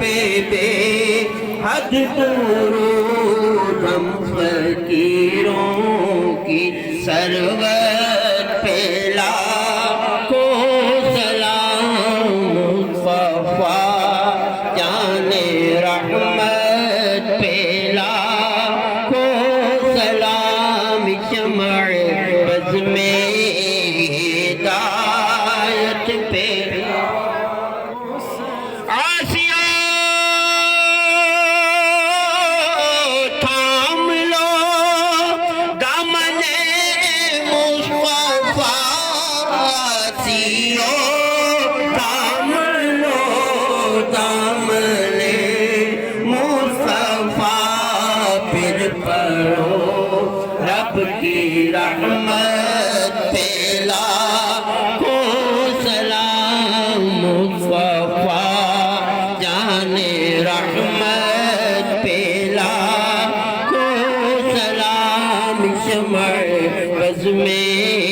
پہ بے حد درود ہم فقیروں کی سرور پہ لاکھوں سلام مصطفیٰ جان رحمت پہ لاکھوں سلام شمع بز میں ہدایت پہ رب کی رحمت پہ لاکھوں سلام مصطفیٰ جان رحمت پہ لاکھوں سلام شمع بز میں